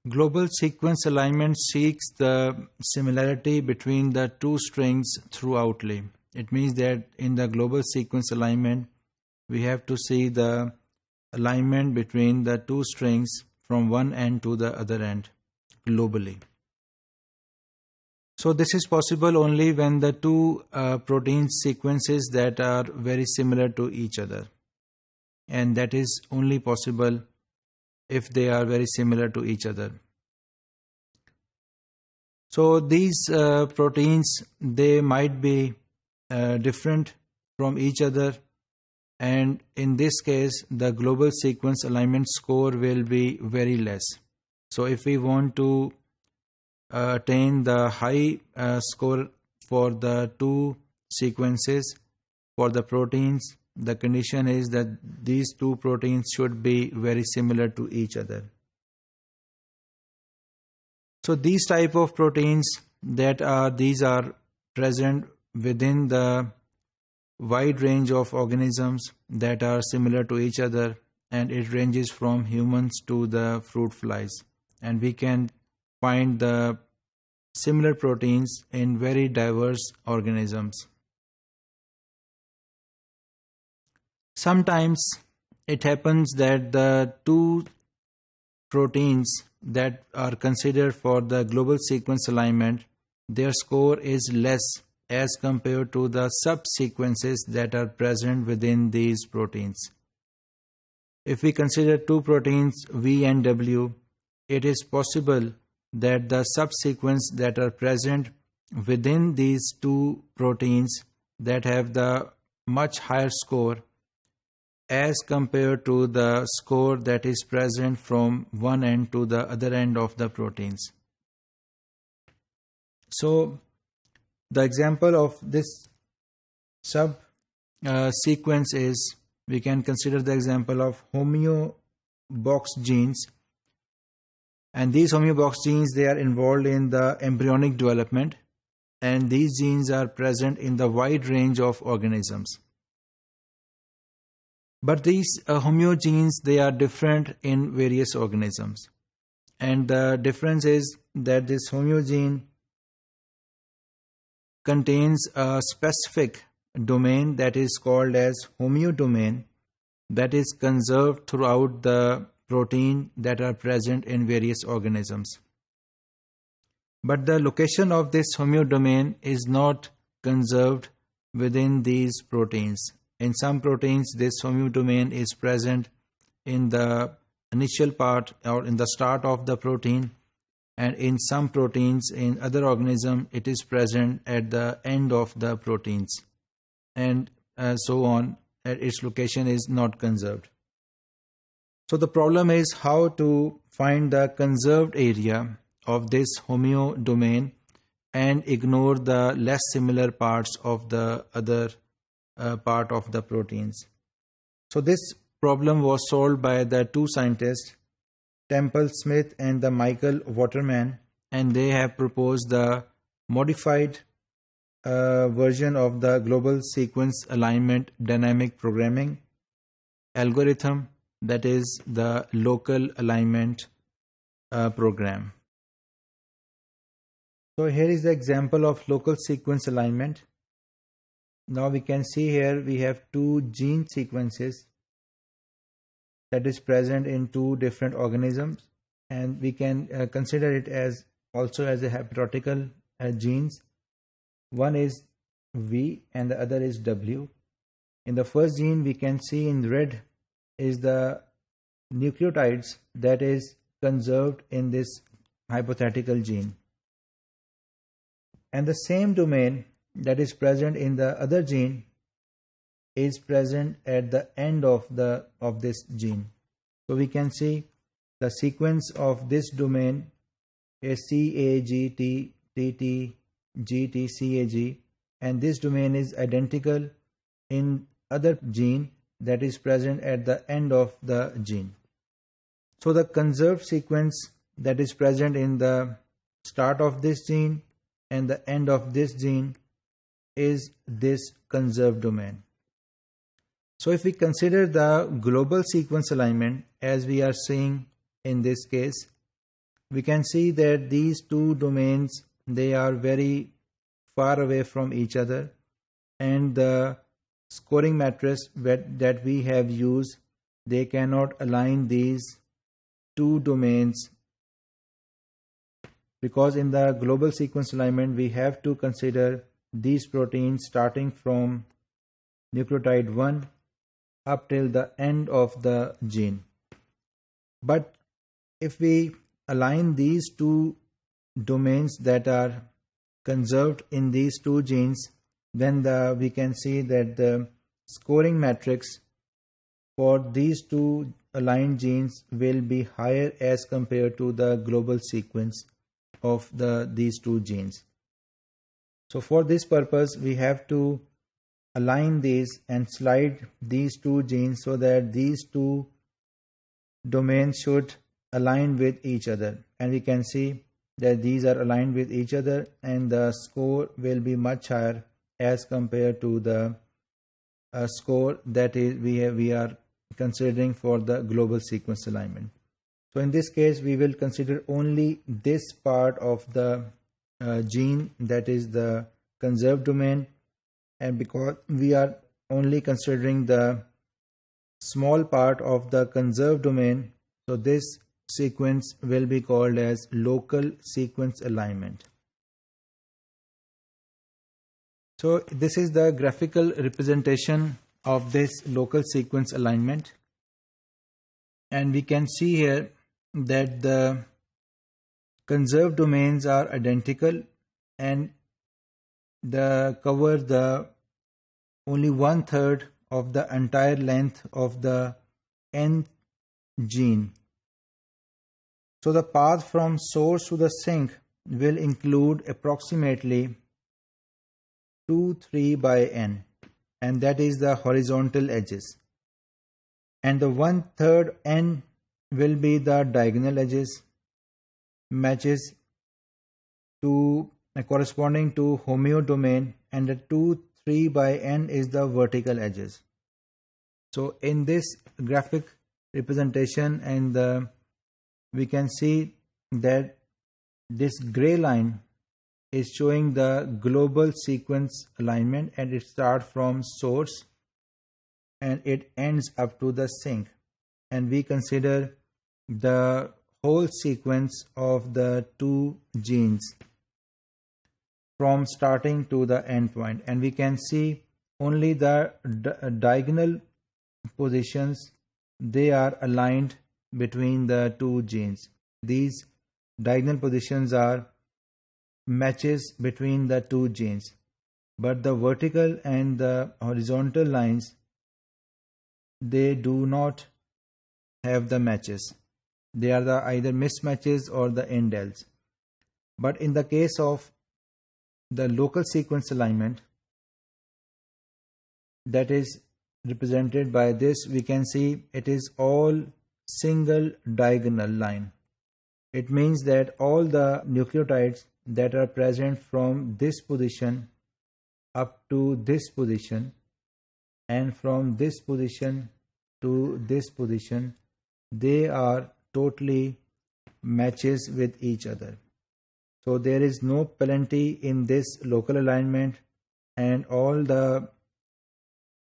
Global sequence alignment seeks the similarity between the two strings throughoutly. It means that in the global sequence alignment, we have to see the alignment between the two strings from one end to the other end globally. So this is possible only when the two protein sequences that are very similar to each other, and that is only possible if they are very similar to each other. So these proteins, they might be different from each other, and in this case the global sequence alignment score will be very less. So if we want to attain the high score for the two sequences for the proteins, the condition is that these two proteins should be very similar to each other. So these type of proteins these are present within the wide range of organisms that are similar to each other, and it ranges from humans to the fruit flies, and we can find the similar proteins in very diverse organisms. Sometimes it happens that the two proteins that are considered for the global sequence alignment, their score is less as compared to the subsequences that are present within these proteins. If we consider two proteins V and W, it is possible that the subsequence that are present within these two proteins that have the much higher score as compared to the score that is present from one end to the other end of the proteins. So the example of this sub sequence is, we can consider the example of homeobox genes, and these homeobox genes, they are involved in the embryonic development, and these genes are present in the wide range of organisms. But these homeo genes, they are different in various organisms, and the difference is that this homeo gene contains a specific domain that is called as homeodomain, that is conserved throughout the protein that are present in various organisms. But the location of this homeodomain is not conserved within these proteins. In some proteins, this homeodomain is present in the initial part or in the start of the protein, and in some proteins in other organisms it is present at the end of the proteins, and so on. Its location is not conserved. So the problem is how to find the conserved area of this homeodomain and ignore the less similar parts of the other part of the proteins. So this problem was solved by the two scientists, Temple Smith and the Michael Waterman, and they have proposed the modified version of the global sequence alignment dynamic programming algorithm, that is the local alignment program. So here is the example of local sequence alignment. Now we can see here we have two gene sequences that is present in two different organisms, and we can consider it as also as a haplortical genes. One is V and the other is W. In the first gene, we can see in red is the nucleotides that is conserved in this hypothetical gene, and the same domain that is present in the other gene is present at the end of this gene. So we can see the sequence of this domain is CAGT-TT-GT-CAG, and this domain is identical in other gene that is present at the end of the gene. So the conserved sequence that is present in the start of this gene and the end of this gene is this conserved domain. So if we consider the global sequence alignment as we are seeing in this case, we can see that these two domains, they are very far away from each other, and the scoring matrix that we have used, they cannot align these two domains, because in the global sequence alignment we have to consider these proteins starting from nucleotide 1 up till the end of the gene. But if we align these two domains that are conserved in these two genes, then we can see that the scoring matrix for these two aligned genes will be higher as compared to the global sequence of these two genes. So for this purpose, we have to align these and slide these two genes so that these two domains should align with each other, and we can see that these are aligned with each other, and the score will be much higher as compared to the score that is we are considering for the global sequence alignment. So in this case, we will consider only this part of the gene, that is the conserved domain, and because we are only considering the small part of the conserved domain, so this sequence will be called as local sequence alignment. So this is the graphical representation of this local sequence alignment, and we can see here that the conserved domains are identical and cover the only 1/3 of the entire length of the nth gene. So the path from source to the sink will include approximately 2/3 by n, and that is the horizontal edges, and the 1/3 n will be the diagonal edges, matches to corresponding to homeodomain, and the 2/3 by n is the vertical edges. So in this graphic representation, and we can see that this gray line is showing the global sequence alignment, and it starts from source and it ends up to the sink, and we consider the whole sequence of the two genes from starting to the end point, and we can see only the diagonal positions, they are aligned between the two genes. These diagonal positions are matches between the two genes, but the vertical and the horizontal lines, they do not have the matches. They are the either mismatches or the indels. But in the case of the local sequence alignment, that is represented by this, we can see it is all single diagonal line. It means that all the nucleotides that are present from this position up to this position, and from this position to this position, they are totally matches with each other. So there is no penalty in this local alignment, and all the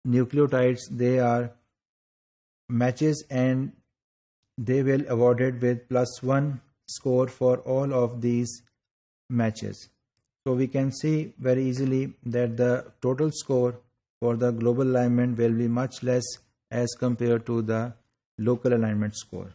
nucleotides, they are matches, and they will awarded with +1 score for all of these matches. So we can see very easily that the total score for the global alignment will be much less as compared to the local alignment score.